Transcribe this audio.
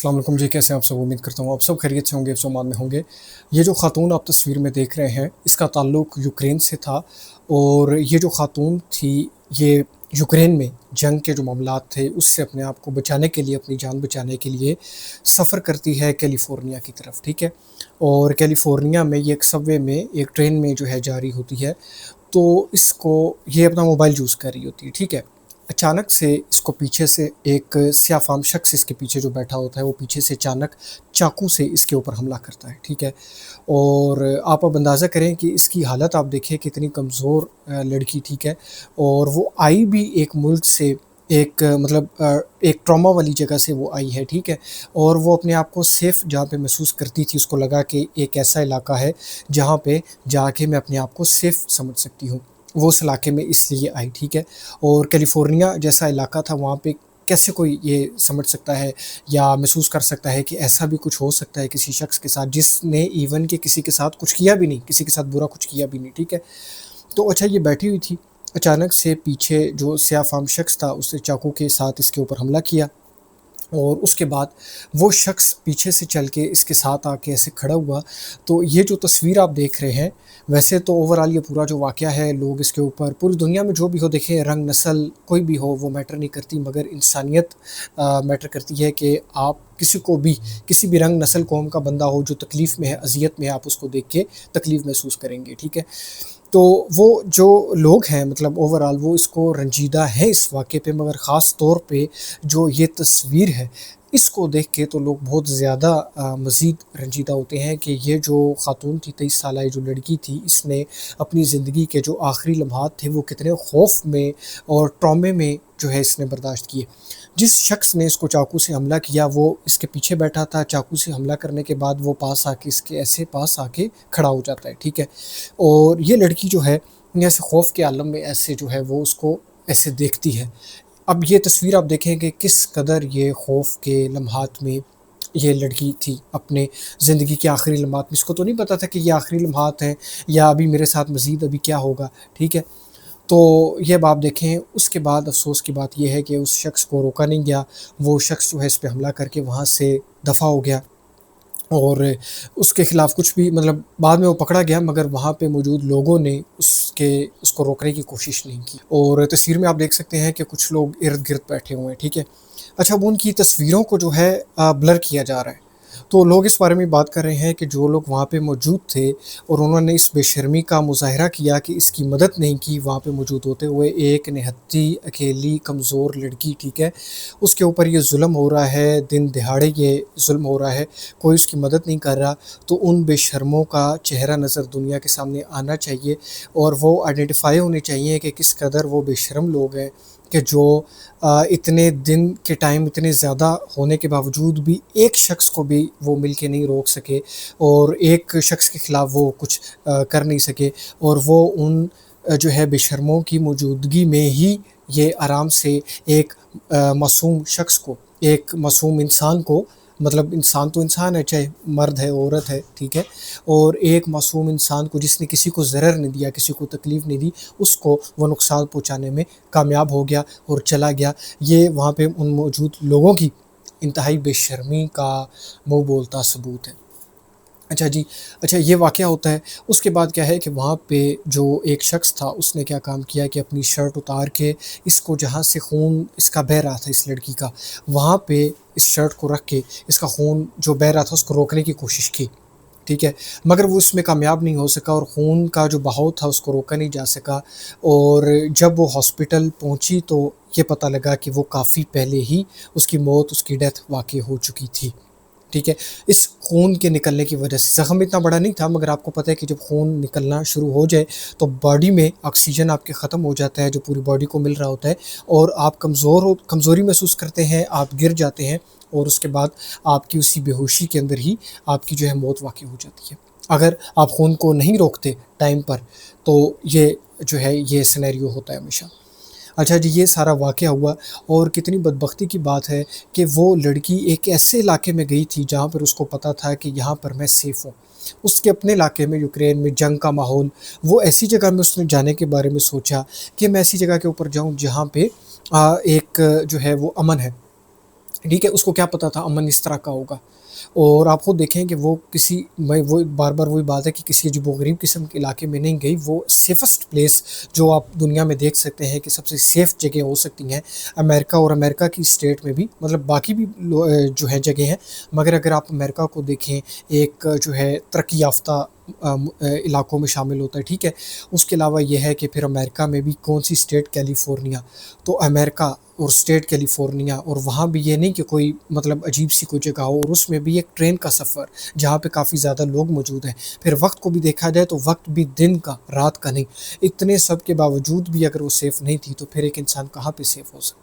अस्सलाम वालेकुम जी, कैसे हैं आप सब? उम्मीद करता हूँ आप सब खैरियत से होंगे, अफ़सोमान में होंगे। ये जो ख़ातून आप तस्वीर में देख रहे हैं, इसका ताल्लुक़ यूक्रेन से था और ये जो ख़ातून थी, ये यूक्रेन में जंग के जो मामलात थे, उससे अपने आप को बचाने के लिए, अपनी जान बचाने के लिए सफ़र करती है कैलिफ़ोर्निया की तरफ, ठीक है? और कैलिफ़ोर्निया में ये एक सबवे में, एक ट्रेन में जो है जा रही होती है, तो इसको ये अपना मोबाइल यूज़ कर रही होती है, ठीक है? अचानक से इसको पीछे से एक स्याफ़ाम शख़्स इसके पीछे जो बैठा होता है, वो पीछे से अचानक चाकू से इसके ऊपर हमला करता है, ठीक है? और आप अब अंदाज़ा करें कि इसकी हालत आप देखिए कितनी कमज़ोर लड़की, ठीक है? और वो आई भी एक मुल्क से, एक एक ट्रॉमा वाली जगह से वो आई है, ठीक है? और वो अपने आप को सेफ़ जहाँ पे महसूस करती थी, उसको लगा कि एक ऐसा इलाका है, जहाँ पे जाके मैं अपने आप को सेफ़ समझ सकती हूँ। वो उस इलाके में इसलिए आई, ठीक है? और कैलिफ़ोर्निया जैसा इलाका था, वहाँ पे कैसे कोई ये समझ सकता है या महसूस कर सकता है कि ऐसा भी कुछ हो सकता है किसी शख़्स के साथ, जिसने इवन कि किसी के साथ कुछ किया भी नहीं, किसी के साथ बुरा कुछ किया भी नहीं, ठीक है? तो अच्छा, ये बैठी हुई थी, अचानक से पीछे जो स्याफ़ाम शख़्स था, उसने चाकू के साथ इसके ऊपर हमला किया और उसके बाद वो शख़्स पीछे से चल के इसके साथ आके ऐसे खड़ा हुआ। तो ये जो तस्वीर आप देख रहे हैं, वैसे तो ओवरऑल ये पूरा जो वाक़या है, लोग इसके ऊपर पूरी दुनिया में जो भी हो, देखिए रंग, नस्ल कोई भी हो, वो मैटर नहीं करती, मगर इंसानियत मैटर करती है कि आप किसी को भी, किसी भी रंग, नस्ल, कौम का बंदा हो जो तकलीफ़ में है, अज़ियत में है, आप उसको देख के तकलीफ़ महसूस करेंगे, ठीक है? तो वो जो लोग हैं, मतलब ओवरऑल वो इसको रंजीदा हैं इस वाक़ये पे, मगर ख़ास तौर पे जो ये तस्वीर है, इसको देख के तो लोग बहुत ज़्यादा मज़ीद रंजीदा होते हैं कि ये जो ख़ातून थी, 23 साला ये जो लड़की थी, इसने अपनी ज़िंदगी के जो आखिरी लम्हात थे, वो कितने खौफ़ में और ट्रॉमे में जो है इसने बर्दाश्त किए। जिस शख़्स ने इसको चाकू से हमला किया, वो इसके पीछे बैठा था, चाकू से हमला करने के बाद वो पास आके, इसके ऐसे पास आके खड़ा हो जाता है, ठीक है? और ये लड़की जो है, ऐसे खौफ़ के आलम में ऐसे जो है वो उसको ऐसे देखती है। अब ये तस्वीर आप देखें कि किस कदर ये खौफ़ के लम्हात में ये लड़की थी, अपने ज़िंदगी के आखिरी लम्हात में। इसको तो नहीं पता था कि ये आखिरी लम्हात हैं या अभी मेरे साथ मज़ीद अभी क्या होगा, ठीक है? तो ये अब आप देखें, उसके बाद अफ़सोस की बात ये है कि उस शख़्स को रोका नहीं गया, वो शख़्स जो है इस पे हमला करके वहाँ से दफ़ा हो गया और उसके खिलाफ़ कुछ भी, मतलब बाद में वो पकड़ा गया, मगर वहाँ पे मौजूद लोगों ने उसको रोकने की कोशिश नहीं की। और तस्वीर में आप देख सकते हैं कि कुछ लोग इर्द-गिर्द बैठे हुए हैं, ठीक है? अच्छा, अब उनकी तस्वीरों को जो है ब्लर किया जा रहा है। तो लोग इस बारे में बात कर रहे हैं कि जो लोग वहाँ पे मौजूद थे और उन्होंने इस बेशर्मी का मुज़ाहिरा किया कि इसकी मदद नहीं की वहाँ पे मौजूद होते हुए, एक निहत्ती, अकेली, कमज़ोर लड़की, ठीक है? उसके ऊपर ये ज़ुल्म हो रहा है, दिन दहाड़े ये ज़ुल्म हो रहा है, कोई उसकी मदद नहीं कर रहा, तो उन बेशर्मों का चेहरा नज़र दुनिया के सामने आना चाहिए और वो आइडेंटिफ़ाई होने चाहिए कि किस कदर वो बेशर्म लोग हैं कि जो इतने दिन के टाइम इतने ज़्यादा होने के बावजूद भी एक शख़्स को भी वो मिल के नहीं रोक सके और एक शख़्स के ख़िलाफ़ वो कुछ कर नहीं सके और वो उन जो है बेशर्मों की मौजूदगी में ही ये आराम से एक मासूम शख़्स को, एक मासूम इंसान को, मतलब इंसान तो इंसान है, चाहे मर्द है, औरत है, ठीक है? और एक मासूम इंसान को जिसने किसी को ज़रर नहीं दिया, किसी को तकलीफ़ नहीं दी, उसको वो नुकसान पहुँचाने में कामयाब हो गया और चला गया। ये वहाँ पे उन मौजूद लोगों की इंतहाई बेशर्मी का मुँह बोलता सबूत है। अच्छा जी, अच्छा, ये वाक़या होता है, उसके बाद क्या है कि वहाँ पे जो एक शख़्स था, उसने क्या काम किया कि अपनी शर्ट उतार के इसको, जहाँ से खून इसका बह रहा था इस लड़की का, वहाँ पे इस शर्ट को रख के इसका खून जो बह रहा था उसको रोकने की कोशिश की, ठीक है? मगर वो इसमें कामयाब नहीं हो सका और खून का जो बहाव था उसको रोका नहीं जा सका और जब वो हॉस्पिटल पहुँची तो ये पता लगा कि वो काफ़ी पहले ही उसकी मौत, उसकी डेथ वाक़ई हो चुकी थी। ठीक है? इस खून के निकलने की वजह से ज़ख्म इतना बड़ा नहीं था, मगर आपको पता है कि जब खून निकलना शुरू हो जाए तो बॉडी में ऑक्सीजन आपके ख़त्म हो जाता है, जो पूरी बॉडी को मिल रहा होता है और आप कमज़ोरी महसूस करते हैं, आप गिर जाते हैं और उसके बाद आपकी उसी बेहोशी के अंदर ही आपकी जो है मौत वाक़ई हो जाती है। अगर आप खून को नहीं रोकते टाइम पर, तो ये जो है ये सिनेरियो होता है हमेशा। अच्छा जी, ये सारा वाक़या हुआ और कितनी बदबख्ती की बात है कि वो लड़की एक ऐसे इलाके में गई थी जहाँ पर उसको पता था कि यहाँ पर मैं सेफ़ हूँ। उसके अपने इलाके में, यूक्रेन में जंग का माहौल, वो ऐसी जगह में उसने जाने के बारे में सोचा कि मैं ऐसी जगह के ऊपर जाऊँ जहाँ पे एक जो है वो अमन है। ٹھیک ہے، اس کو کیا پتا تھا امن اس طرح کا ہوگا؟ اور آپ خود دیکھیں کہ وہ کسی میں وہ بار بار وہی بات ہے کہ کسی عجیب و غریب قسم کے علاقے میں نہیں گئی، وہ سیفسٹ پلیس جو آپ دنیا میں دیکھ سکتے ہیں کہ سب سے سیف جگہ ہو سکتی ہیں امریکہ، اور امریکہ کی اسٹیٹ میں بھی، مطلب باقی بھی جو ہے جگہ ہیں، مگر اگر آپ امریکہ کو دیکھیں ایک جو ہے ترقی یافتہ علاقوں میں شامل ہوتا ہے، ٹھیک ہے۔ اس کے علاوہ یہ ہے کہ پھر امریکہ میں بھی کون سی اسٹیٹ؟ کیلیفورنیا۔ تو امریکہ اور اسٹیٹ کیلیفورنیا، اور وہاں بھی یہ نہیں کہ کوئی مطلب عجیب سی کوئی جگہ ہو، اور اس میں بھی ایک ٹرین کا سفر جہاں پہ کافی زیادہ لوگ موجود ہیں۔ پھر وقت کو بھی دیکھا جائے تو وقت بھی دن کا رات کا نہیں، اتنے سب کے باوجود بھی اگر وہ سیف نہیں تھی تو پھر ایک انسان کہاں پہ سیف ہو سکتا؟